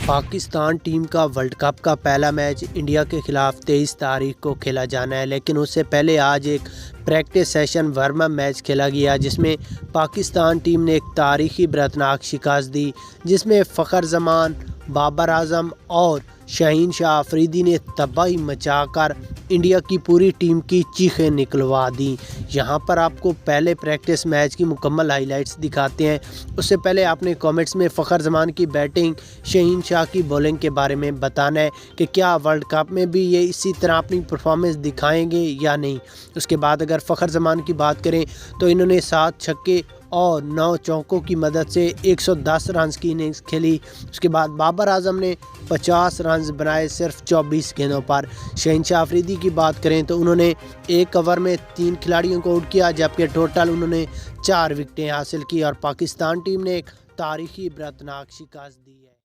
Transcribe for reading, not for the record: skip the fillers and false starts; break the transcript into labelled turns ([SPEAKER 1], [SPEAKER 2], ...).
[SPEAKER 1] Pakistan team کا world cup کا پہلا میچ انڈیا کے خلاف 23 تاریخ کو کھیلا جانا ہے، لیکن اس سے پہلے آج ایک practice session warm up match کھیلا گیا جس میں پاکستان ٹیم نے ایک تاریخی برتناک شکست دی، جس میں فخر زمان، بابر اعظم اور شاہین شاہ آفریدی نے تباہی مچا کر انڈیا کی پوری ٹیم کی چیخیں نکلوا دیں۔ یہاں پر آپ کو پہلے پریکٹس میچ کی مکمل ہائی لائٹس دکھاتے ہیں۔ اس سے پہلے آپ نے کامنٹس میں فخر زمان کی بیٹنگ، شاہین شاہ کی بولنگ کے بارے میں بتانا ہے کہ کیا ورلڈ کپ میں بھی یہ اسی طرح اپنی پرفارمنس دکھائیں گے یا نہیں۔ اس کے بعد اگر فخر زمان کی بات کریں تو انہوں نے 7 چھکے اور 9 چوکوں کی مدد سے 110 رنز کی اننگز کھیلی۔ اس کے بعد بابر اعظم نے 50 رنز بنائے صرف 24 گیندوں پر۔ شاہین شاہ آفریدی کی بات کریں تو انہوں نے ایک اوور میں 3 کھلاڑیوں کو آؤٹ کیا، جبکہ ٹوٹل انہوں نے 4 وکٹیں حاصل کی اور پاکستان ٹیم نے ایک تاریخی برتناک شکست دی ہے۔